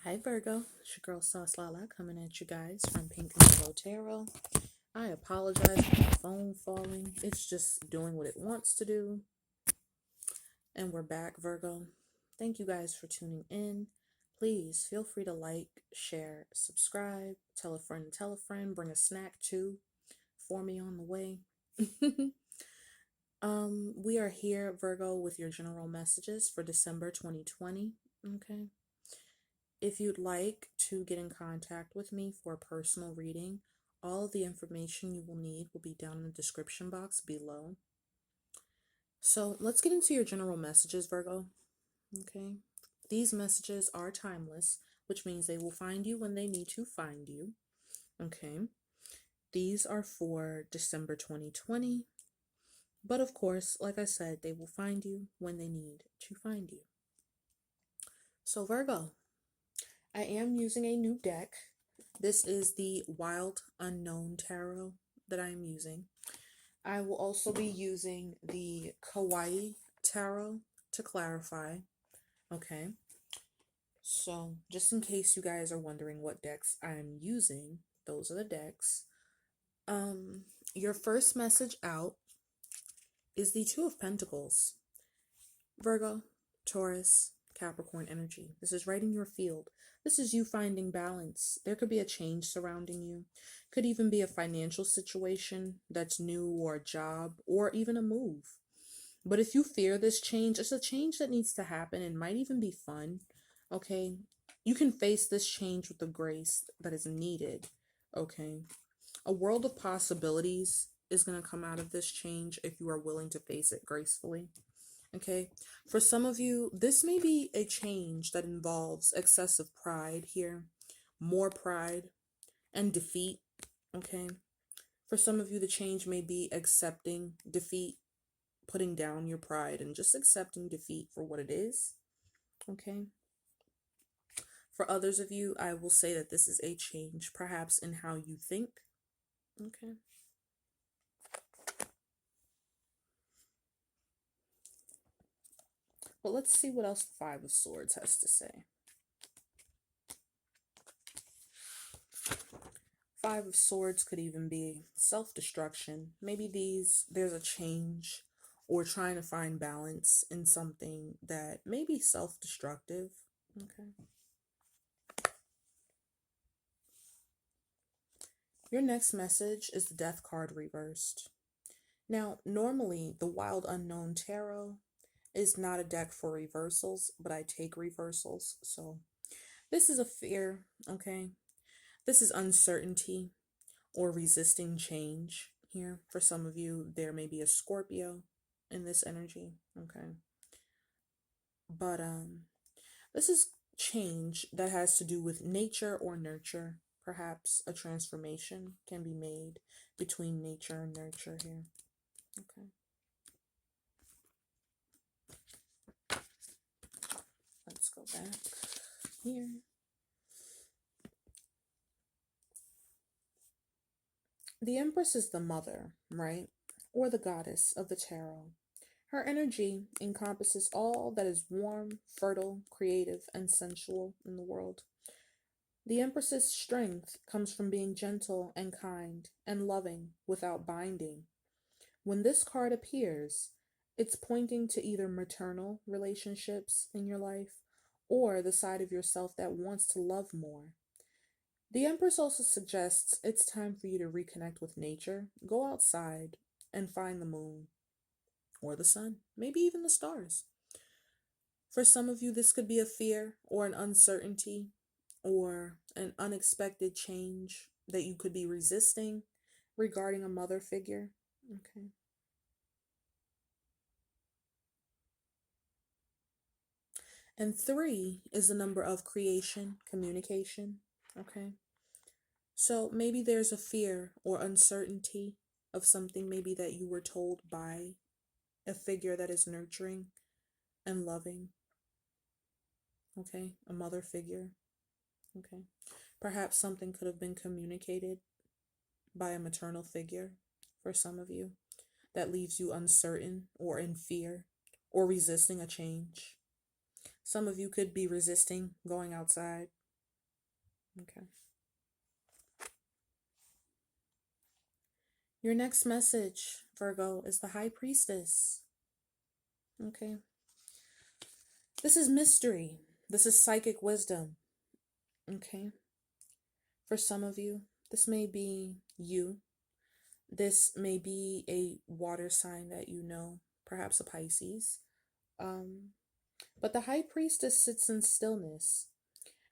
Hi Virgo, it's your girl Sauce LaLa coming at you guys from PinkMango Tarot. I apologize for my phone falling. It's just doing what it wants to do. And we're back, Virgo. Thank you guys for tuning in. Please feel free to like, share, subscribe, tell a friend, bring a snack too for me on the way. We are here, Virgo, with your general messages for December 2020. Okay. If you'd like to get in contact with me for a personal reading, all of the information you will need will be down in the description box below. So let's get into your general messages, Virgo. Okay. These messages are timeless, which means they will find you when they need to find you. Okay. These are for December 2020. But of course, like I said, they will find you when they need to find you. So Virgo, I am using a new deck. This is the Wild Unknown Tarot that I am using. I will also be using the Kawaii Tarot to clarify. Okay. So just in case you guys are wondering what decks I'm using, those are the decks. Your first message out is the Two of Pentacles. Virgo, Taurus, Capricorn energy. This is right in your field. This is you finding balance. There could be a change surrounding you. Could even be a financial situation that's new, or a job, or even a move. But if you fear this change, it's a change that needs to happen and might even be fun. Okay? You can face this change with the grace that is needed. Okay? A world of possibilities is going to come out of this change if you are willing to face it gracefully. Okay, for some of you, this may be a change that involves excessive pride here, more pride and defeat. Okay, for some of you, the change may be accepting defeat, putting down your pride, and just accepting defeat for what it is. Okay, for others of you, I will say that this is a change, perhaps in how you think. Okay. But let's see what else the Five of Swords has to say. Five of Swords could even be self-destruction. Maybe there's a change or trying to find balance in something that may be self-destructive. Okay. Your next message is the Death card reversed. Now, normally the Wild Unknown Tarot is not a deck for reversals, but I take reversals. So this is a fear, okay? This is uncertainty or resisting change here. For some of you, there may be a Scorpio in this energy, okay? But this is change that has to do with nature or nurture. Perhaps a transformation can be made between nature and nurture here. Okay. Let's go back here. The Empress is the mother, right? Or the goddess of the tarot. Her energy encompasses all that is warm, fertile, creative, and sensual in the world. The Empress's strength comes from being gentle and kind and loving without binding. When this card appears, it's pointing to either maternal relationships in your life or the side of yourself that wants to love more. The Empress also suggests it's time for you to reconnect with nature. Go outside and find the moon or the sun, maybe even the stars. For some of you, this could be a fear or an uncertainty or an unexpected change that you could be resisting regarding a mother figure. Okay. And 3 is the number of creation, communication. Okay. So maybe there's a fear or uncertainty of something maybe that you were told by a figure that is nurturing and loving. Okay. A mother figure. Okay. Perhaps something could have been communicated by a maternal figure for some of you that leaves you uncertain or in fear or resisting a change. Some of you could be resisting going outside Okay. Your next message, Virgo, is the High Priestess. Okay. This is mystery. This is psychic wisdom. Okay. For some of you, this may be you. This may be a water sign that you know, perhaps a Pisces. Um, but the High Priestess sits in stillness.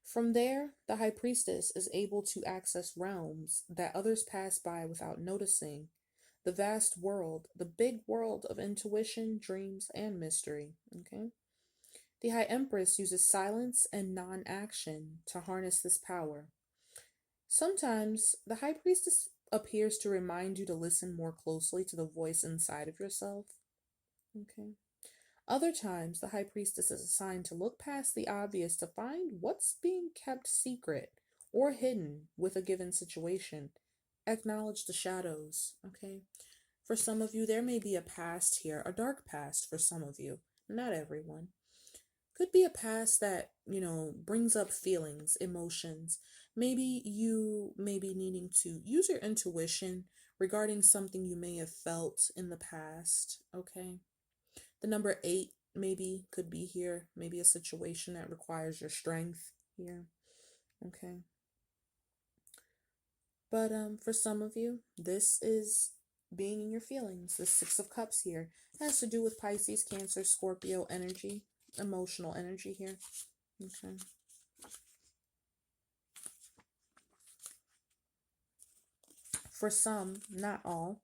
From there, the High Priestess is able to access realms that others pass by without noticing. The vast world, the big world of intuition, dreams, and mystery. Okay? The High Empress uses silence and non action to harness this power. Sometimes the High Priestess appears to remind you to listen more closely to the voice inside of yourself. Okay. Other times, the High Priestess is assigned to look past the obvious to find what's being kept secret or hidden with a given situation. Acknowledge the shadows. Okay. For some of you, there may be a past here, a dark past for some of you, not everyone. Could be a past that, brings up feelings, emotions. Maybe you may be needing to use your intuition regarding something you may have felt in the past, okay? The number 8 maybe could be here, maybe a situation that requires your strength here, okay? But for some of you, this is being in your feelings. The 6 of Cups here has to do with Pisces, Cancer, Scorpio energy, emotional energy here. Okay. For some, not all,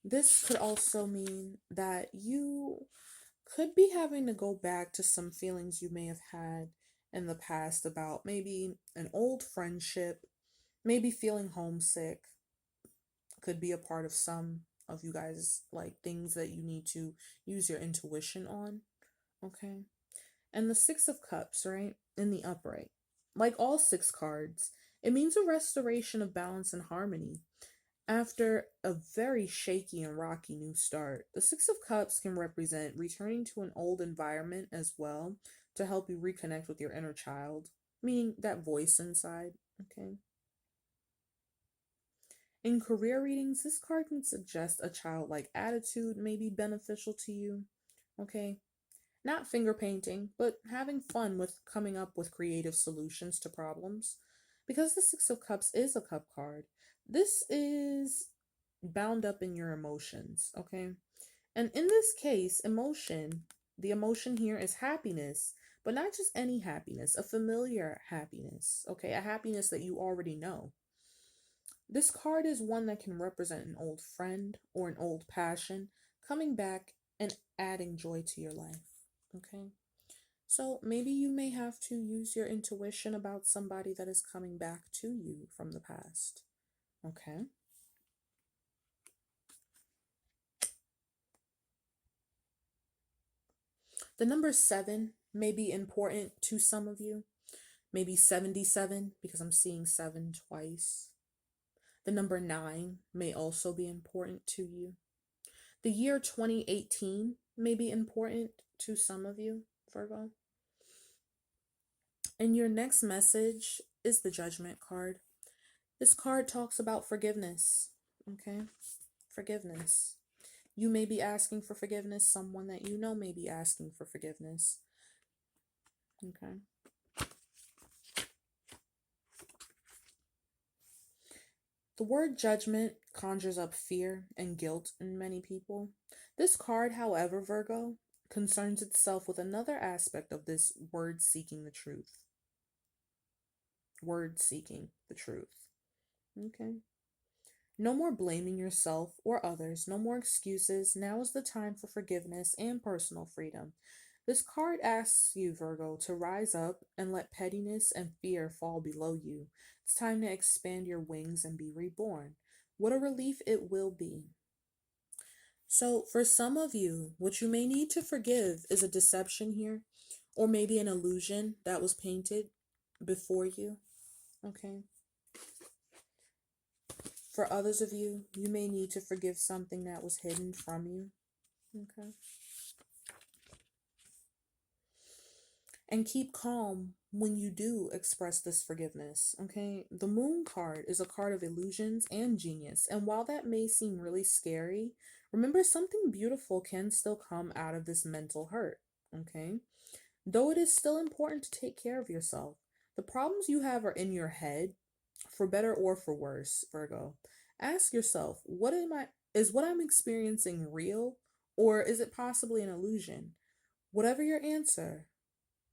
this could also mean that you could be having to go back to some feelings you may have had in the past about maybe an old friendship, maybe feeling homesick. Could be a part of some of you guys, like things that you need to use your intuition on. Okay. And the 6 of Cups, right, in the upright, like all 6 cards, it means a restoration of balance and harmony. After a very shaky and rocky new start, the 6 of Cups can represent returning to an old environment as well to help you reconnect with your inner child, meaning that voice inside. Okay. In career readings, this card can suggest a childlike attitude may be beneficial to you. Okay. Not finger painting, but having fun with coming up with creative solutions to problems. Because the 6 of Cups is a cup card, this is bound up in your emotions, okay? And in this case, the emotion here is happiness, but not just any happiness, a familiar happiness, okay? A happiness that you already know. This card is one that can represent an old friend or an old passion coming back and adding joy to your life, okay? So maybe you may have to use your intuition about somebody that is coming back to you from the past, okay? The number 7 may be important to some of you. Maybe 77, because I'm seeing 7 twice. The number 9 may also be important to you. The year 2018 may be important to some of you, Virgo. And your next message is the Judgment card. This card talks about forgiveness, okay? Forgiveness. You may be asking for forgiveness. Someone that you know may be asking for forgiveness, okay? The word judgment conjures up fear and guilt in many people. This card, however, Virgo, concerns itself with another aspect of this word seeking the truth. Word seeking the truth. Okay. No more blaming yourself or others, no more excuses. Now is the time for forgiveness and personal freedom. This card asks you, Virgo, to rise up and let pettiness and fear fall below you. It's time to expand your wings and be reborn. What a relief it will be. So, for some of you, what you may need to forgive is a deception here, or maybe an illusion that was painted before you. Okay. For others of you, you may need to forgive something that was hidden from you. Okay. And keep calm when you do express this forgiveness, okay? The moon card is a card of illusions and genius. And while that may seem really scary, remember something beautiful can still come out of this mental hurt, okay? Though it is still important to take care of yourself. The problems you have are in your head, for better or for worse, Virgo. Ask yourself, what I'm experiencing real, or is it possibly an illusion? Whatever your answer,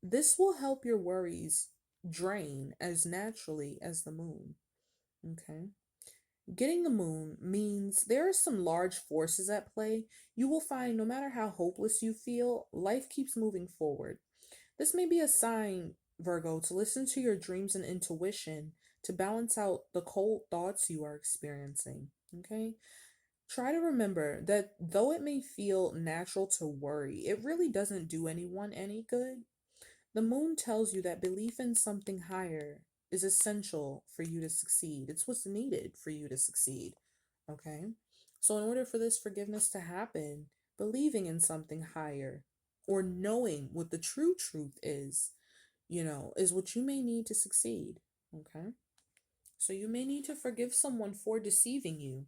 this will help your worries drain as naturally as the moon. Okay? Getting the moon means there are some large forces at play. You will find no matter how hopeless you feel, life keeps moving forward. This may be a sign, Virgo, to listen to your dreams and intuition to balance out the cold thoughts you are experiencing. Okay? Try to remember that though it may feel natural to worry, it really doesn't do anyone any good. The moon tells you that belief in something higher is essential for you to succeed. It's what's needed for you to succeed. Okay? So, in order for this forgiveness to happen, believing in something higher or knowing what the true truth is, is what you may need to succeed. Okay? So you may need to forgive someone for deceiving you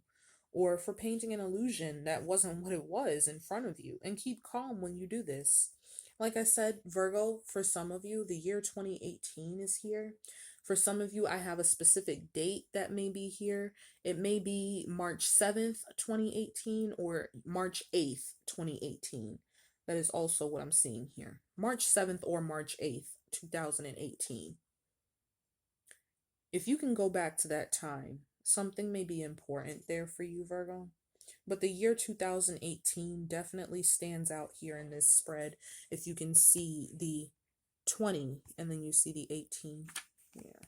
or for painting an illusion that wasn't what it was in front of you, and keep calm when you do this. Like I said, Virgo, for some of you, the year 2018 is here. For some of you, I have a specific date that may be here. It may be March 7th, 2018, or March 8th, 2018. That is also what I'm seeing here. March 7th or March 8th, 2018. If you can go back to that time, something may be important there for you, Virgo. But the year 2018 definitely stands out here in this spread. If you can see the 20 and then you see the 18. Yeah,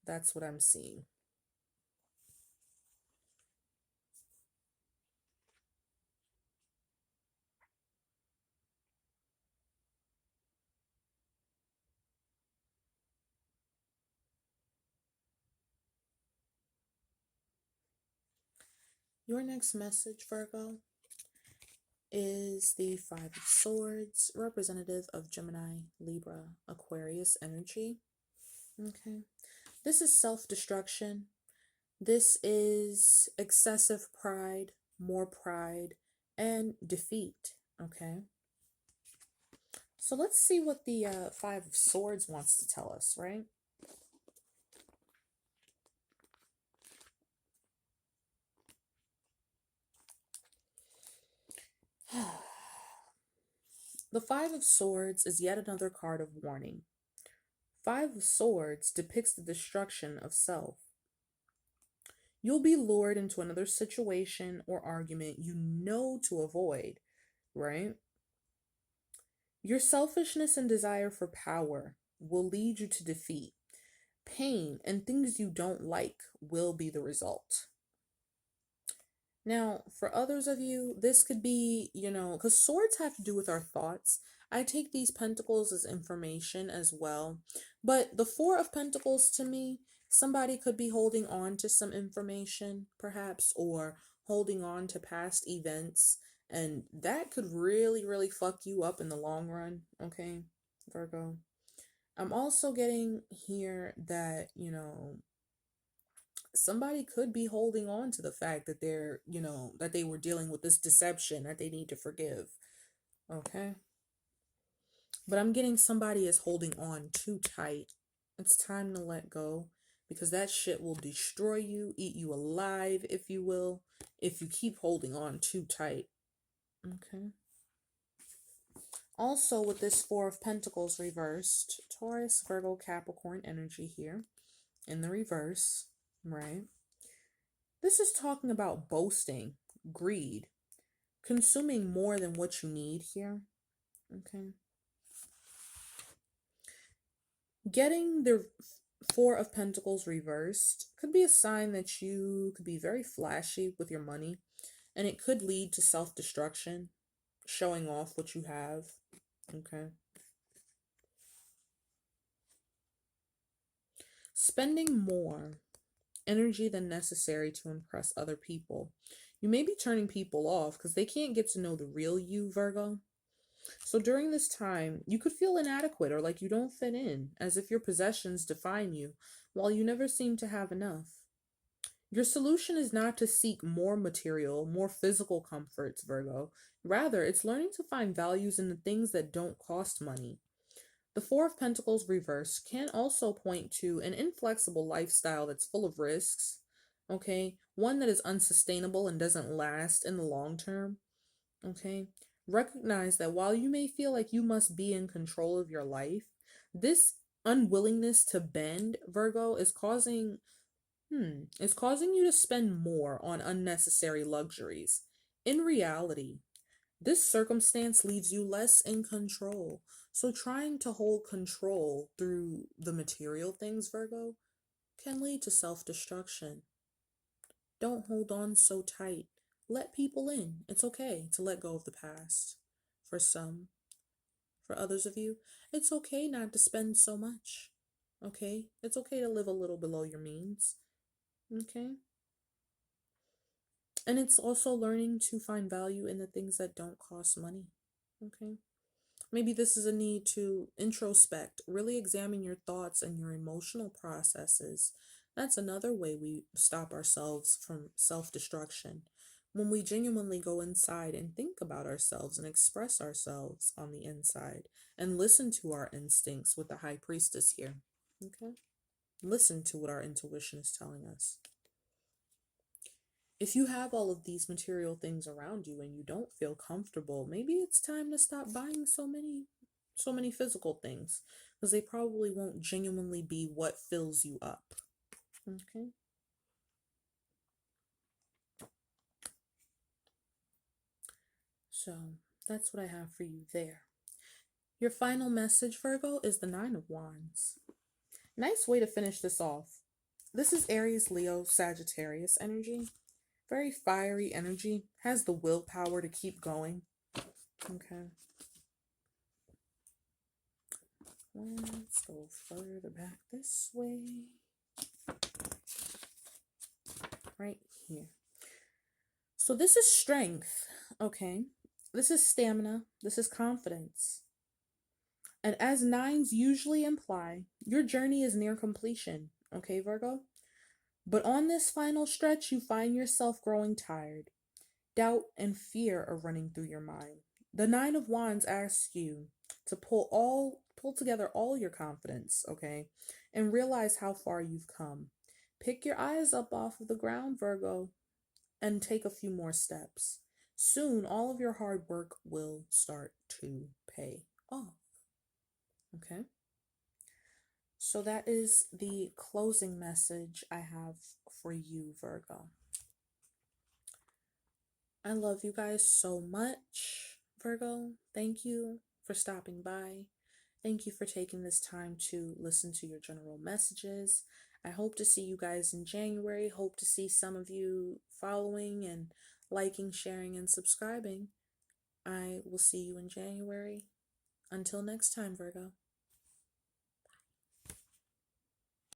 that's what I'm seeing. Your next message, Virgo, is the Five of Swords, representative of Gemini, Libra, Aquarius energy. Okay. This is self-destruction. This is excessive pride, more pride, and defeat. Okay. So let's see what the Five of Swords wants to tell us, right? The Five of Swords is yet another card of warning. Five of Swords depicts the destruction of self. You'll be lured into another situation or argument you know to avoid, right? Your selfishness and desire for power will lead you to defeat. Pain and things you don't like will be the result. Now, for others of you, this could be, because swords have to do with our thoughts. I take these pentacles as information as well. But the Four of Pentacles to me, somebody could be holding on to some information, perhaps, or holding on to past events. And that could really, really fuck you up in the long run, okay, Virgo? I'm also getting here that, somebody could be holding on to the fact that that they were dealing with this deception that they need to forgive. Okay. But I'm getting somebody is holding on too tight. It's time to let go because that shit will destroy you, eat you alive, if you will, if you keep holding on too tight. Okay. Also, with this Four of Pentacles reversed, Taurus, Virgo, Capricorn energy here in the reverse, right? This is talking about boasting, greed, consuming more than what you need here. Okay. Getting the Four of Pentacles reversed could be a sign that you could be very flashy with your money, and it could lead to self-destruction, showing off what you have. Okay. Spending more energy than necessary to impress other people. You may be turning people off because they can't get to know the real you, Virgo. So during this time, you could feel inadequate or like you don't fit in, as if your possessions define you, while you never seem to have enough. Your solution is not to seek more material, more physical comforts, Virgo. Rather, it's learning to find values in the things that don't cost money. The Four of Pentacles reverse can also point to an inflexible lifestyle that's full of risks, okay? One that is unsustainable and doesn't last in the long term, okay? Recognize that while you may feel like you must be in control of your life, this unwillingness to bend, Virgo, is causing you to spend more on unnecessary luxuries. In reality, this circumstance leaves you less in control. So trying to hold control through the material things, Virgo, can lead to self-destruction. Don't hold on so tight. Let people in. It's okay to let go of the past. For some, for others of you, it's okay not to spend so much. Okay? It's okay to live a little below your means. Okay? And it's also learning to find value in the things that don't cost money. Okay? Maybe this is a need to introspect, really examine your thoughts and your emotional processes. That's another way we stop ourselves from self destruction. When we genuinely go inside and think about ourselves and express ourselves on the inside and listen to our instincts with the High Priestess here. Okay? Listen to what our intuition is telling us. If you have all of these material things around you and you don't feel comfortable, maybe it's time to stop buying so many physical things, because they probably won't genuinely be what fills you up. Okay? So, that's what I have for you there. Your final message, Virgo, is the Nine of Wands. Nice way to finish this off. This is Aries, Leo, Sagittarius energy. Very fiery energy, has the willpower to keep going. Okay. Let's go further back this way. Right here. So this is strength, okay? This is stamina. This is confidence. And as nines usually imply, your journey is near completion, okay, Virgo? But on this final stretch, you find yourself growing tired. Doubt and fear are running through your mind. The Nine of Wands asks you to pull together all your confidence, okay? And realize how far you've come. Pick your eyes up off of the ground, Virgo, and take a few more steps. Soon, all of your hard work will start to pay off. Okay? So that is the closing message I have for you, Virgo. I love you guys so much, Virgo. Thank you for stopping by. Thank you for taking this time to listen to your general messages. I hope to see you guys in January. Hope to see some of you following and liking, sharing, and subscribing. I will see you in January. Until next time, Virgo.